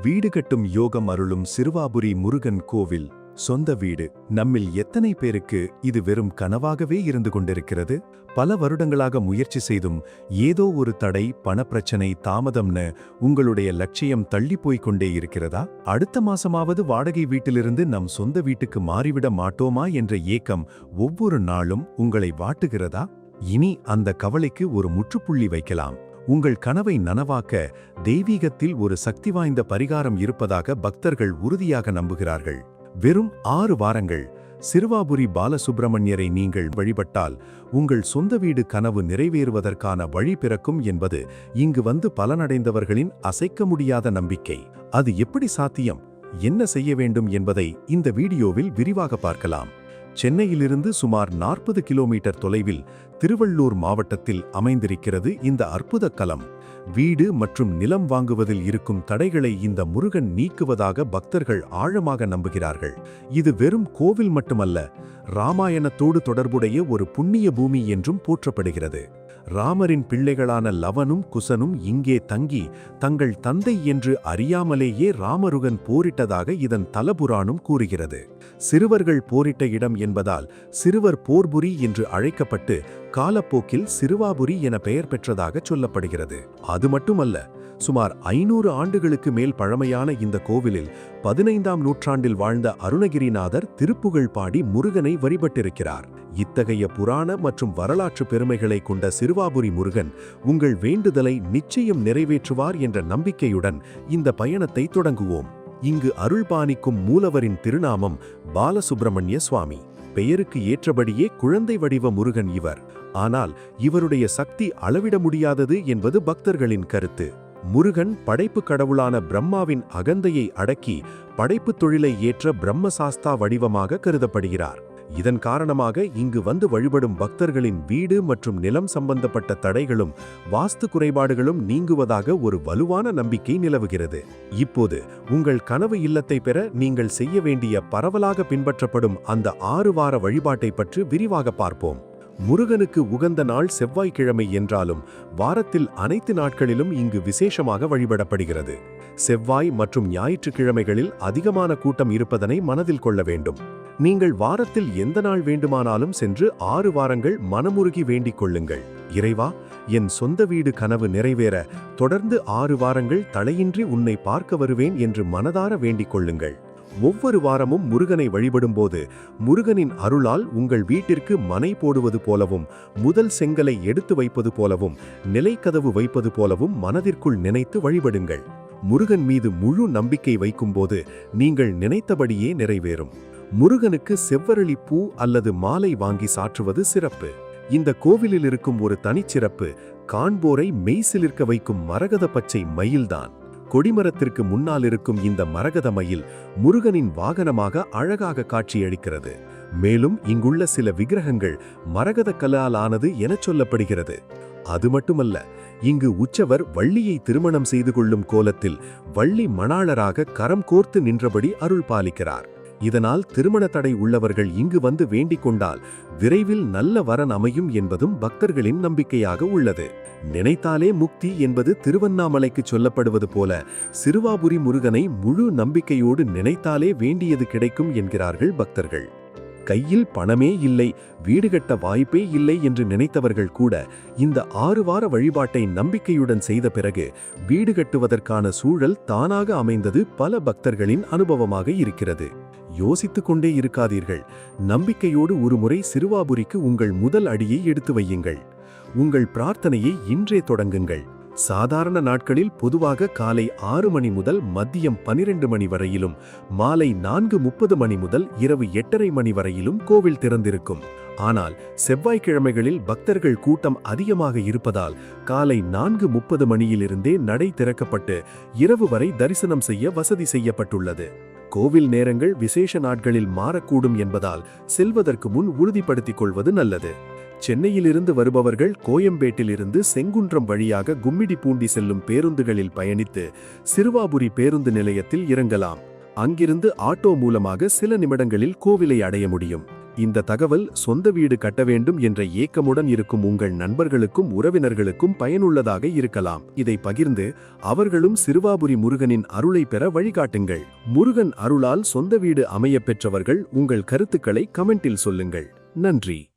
வீடு கட்டும் யோகம் அருளும் சிறுவாபுரி முருகன் கோவில் சொந்த வீடு. நம்மில் எத்தனை பேருக்கு இது வெறும் கனவாகவே இருந்து கொண்டிருக்கிறது? பல வருடங்களாக முயற்சி செய்தும் ஏதோ ஒரு தடை, பணப்பிரச்சனை, தாமதம்னு உங்களுடைய லட்சியம் தள்ளி போய்க் கொண்டே இருக்கிறதா? அடுத்த மாசமாவது வாடகை வீட்டிலிருந்து நம் சொந்த வீட்டுக்கு மாறிவிட மாட்டோமா என்ற ஏக்கம் ஒவ்வொரு நாளும் உங்களை வாட்டுகிறதா? இனி அந்த கவலைக்கு ஒரு முற்றுப்புள்ளி வைக்கலாம். உங்கள் கனவை நனவாக்க தெய்வீகத்தில் ஒரு சக்தி வாய்ந்த பரிகாரம் இருப்பதாக பக்தர்கள் உறுதியாக நம்புகிறார்கள். வெறும் 6 வாரங்கள் சிறுவாபுரி பாலசுப்பிரமணியரை நீங்கள் வழிபட்டால் உங்கள் சொந்த வீடு கனவு நிறைவேறுவதற்கான வழி பிறக்கும் என்பது இங்கு வந்து பலனடைந்தவர்களின் அசைக்க முடியாத நம்பிக்கை. அது எப்படி சாத்தியம், என்ன செய்ய வேண்டும் என்பதை இந்த வீடியோவில் விரிவாக பார்க்கலாம். சென்னையிலிருந்து சுமார் 40 கிலோமீட்டர் தொலைவில் திருவள்ளூர் மாவட்டத்தில் அமைந்திருக்கிறது இந்த அற்புத களம். வீடு மற்றும் நிலம் வாங்குவதில் இருக்கும் தடைகளை இந்த முருகன் நீக்குவதாக பக்தர்கள் ஆழமாக நம்புகிறார்கள். இது வெறும் கோவில் மட்டுமல்ல, ராமாயணத்தோடு தொடர்புடைய ஒரு புண்ணிய பூமி என்றும் போற்றப்படுகிறது. ராமரின் பிள்ளைகளான லவனும் குசனும் இங்கே தங்கி தங்கள் தந்தை என்று அறியாமலேயே ராமருகன் போரிட்டதாக இதன் தலபுராணம் கூறுகிறது. சிறுவர்கள் போரிட்ட இடம் என்பதால் சிறுவர் போர்புரி என்று அழைக்கப்பட்டு காலப்போக்கில் சிறுவாபுரி என பெயர் பெற்றதாக சொல்லப்படுகிறது. அது மட்டுமல்ல, சுமார் 500 ஆண்டுகளுக்கு மேல் பழமையான இந்த கோவிலில் 15ஆம் நூற்றாண்டில் வாழ்ந்த அருணகிரிநாதர் திருப்புகழ் பாடி முருகனை வழிபட்டிருக்கிறார். இத்தகைய புராண மற்றும் வரலாற்று பெருமைகளை கொண்ட சிறுவாபுரி முருகன் உங்கள் வேண்டுதலை நிச்சயம் நிறைவேற்றுவார் என்ற நம்பிக்கையுடன் இந்த பயணத்தை தொடங்குவோம். இங்கு அருள்பாணிக்கும் மூலவரின் திருநாமம் பாலசுப்பிரமணிய சுவாமி. பெயருக்கு ஏற்றபடியே குழந்தை வடிவ முருகன் இவர். ஆனால் இவருடைய சக்தி அளவிட முடியாதது என்பது பக்தர்களின் கருத்து. முருகன் படைப்பு கடவுளான பிரம்மாவின் அகந்தையை அடக்கி படைப்பு தொழிலை ஏற்ற பிரம்மசாஸ்தா வடிவமாக கருதப்படுகிறார். இதன் காரணமாக இங்கு வந்து வழிபடும் பக்தர்களின் வீடு மற்றும் நிலம் சம்பந்தப்பட்ட தடைகளும் வாஸ்து குறைபாடுகளும் நீங்குவதாக ஒரு வலுவான நம்பிக்கை நிலவுகிறது. இப்போது உங்கள் கனவு இல்லத்தை பெற நீங்கள் செய்ய வேண்டிய பரவலாக பின்பற்றப்படும் அந்த 6 வார வழிபாட்டை பற்றி விரிவாக பார்ப்போம். முருகனுக்கு உகந்த நாள் செவ்வாய்க்கிழமை என்றாலும் வாரத்தில் அனைத்து நாட்களிலும் இங்கு விசேஷமாக வழிபடப்படுகிறது. செவ்வாய் மற்றும் ஞாயிற்றுக்கிழமைகளில் அதிகமான கூட்டம் இருப்பதனை மனதில் கொள்ள வேண்டும். நீங்கள் வாரத்தில் எந்த நாள் வேண்டுமானாலும் சென்று 6 வாரங்கள் மனமுருகி வேண்டிக் கொள்ளுங்கள். இறைவா, என் சொந்த வீடு கனவு நிறைவேற தொடர்ந்து 6 வாரங்கள் தடையின்றி உன்னை பார்க்க வருவேன் என்று மனதார வேண்டிக் கொள்ளுங்கள். ஒவ்வொரு வாரமும் முருகனை வழிபடும்போது முருகனின் அருளால் உங்கள் வீட்டிற்கு மனை போடுவது போலவும், முதல் செங்கலை எடுத்து வைப்பது போலவும், நிலைக்கதவு வைப்பது போலவும் மனதிற்குள் நினைத்து வழிபடுங்கள். முருகன் மீது முழு நம்பிக்கை வைக்கும்போது நீங்கள் நினைத்தபடியே நிறைவேறும். முருகனுக்கு செவ்வரளி பூ அல்லது மாலை வாங்கி சாற்றுவது சிறப்பு. இந்த கோவிலில் இருக்கும் ஒரு தனிச்சிறப்பு காண்போரை மெய்சிலிர்க்க வைக்கும் மரகத பச்சை மயில்தான். கொடிமரத்திற்கு முன்னால் இருக்கும் இந்த மரகத மயில் முருகனின் வாகனமாக அழகாக காட்சியளிக்கிறது. மேலும் இங்குள்ள சில விக்கிரகங்கள் மரகத கல்லால் ஆனது எனச் சொல்லப்படுகிறது. அது மட்டுமல்ல, இங்கு உற்சவர் வள்ளியை திருமணம் செய்து கொள்ளும் கோலத்தில் வள்ளி மணாளராக கரம் கோர்த்து நின்றபடி அருள் பாலிக்கிறார். இதனால் திருமண தடை உள்ளவர்கள் இங்கு வந்து வேண்டிக் கொண்டால் விரைவில் நல்ல வரன் அமையும் என்பதும் பக்தர்களின் நம்பிக்கையாக உள்ளது. நினைத்தாலே முக்தி என்பது திருவண்ணாமலைக்கு சொல்லப்படுவது போல சிறுவாபுரி முருகனை முழு நம்பிக்கையோடு நினைத்தாலே வேண்டியது கிடைக்கும் என்கிறார்கள் பக்தர்கள். கையில் பணமே இல்லை, வீடு கட்ட வாய்ப்பே இல்லை என்று நினைத்தவர்கள் கூட இந்த 6 வார வழிபாட்டை நம்பிக்கையுடன் செய்த பிறகு வீடு கட்டுவதற்கான சூழல் தானாக அமைந்தது பல பக்தர்களின் அனுபவமாக இருக்கிறது. யோசித்துக் கொண்டே இருக்காதீர்கள். நம்பிக்கையோடு ஒருமுறை சிறுவாபுரிக்கு உங்கள் முதல் அடியை எடுத்து வையுங்கள். உங்கள் பிரார்த்தனையை இன்றே தொடங்குங்கள். சாதாரண நாட்களில் பொதுவாக காலை 6 மணி முதல் மதியம் 12 மணி வரையிலும், மாலை 4:30 மணி முதல் இரவு 8:30 மணி வரையிலும் கோவில் திறந்திருக்கும். ஆனால் செவ்வாய்க்கிழமைகளில் பக்தர்கள் கூட்டம் அதிகமாக இருப்பதால் காலை 4:30 மணியிலிருந்தே நடை திறக்கப்பட்டு இரவு வரை தரிசனம் செய்ய வசதி செய்யப்பட்டுள்ளது. கோவில் நேரங்கள் விசேஷ நாட்களில் மாறக்கூடும் என்பதால் செல்வதற்கு முன் உறுதிப்படுத்திக் கொள்வது நல்லது. சென்னையிலிருந்து வருபவர்கள் கோயம்பேட்டிலிருந்து செங்குன்றம் வழியாக கும்மிடிப்பூண்டி செல்லும் பேருந்துகளில் பயணித்து சிறுவாபுரி பேருந்து நிலையத்தில் இறங்கலாம். அங்கிருந்து ஆட்டோ மூலமாக சில நிமிடங்களில் கோவிலை அடைய முடியும். இந்த தகவல் சொந்த வீடு கட்ட வேண்டும் என்ற ஏக்கமுடன் இருக்கும் உங்கள் நண்பர்களுக்கும் உறவினர்களுக்கும் பயனுள்ளதாக இருக்கலாம். இதை பகிர்ந்து அவர்களும் சிறுவாபுரி முருகனின் அருளை பெற வழிகாட்டுங்கள். முருகன் அருளால் சொந்த வீடு அமையப் பெற்றவர்கள் உங்கள் கருத்துக்களை கமெண்டில் சொல்லுங்கள். நன்றி.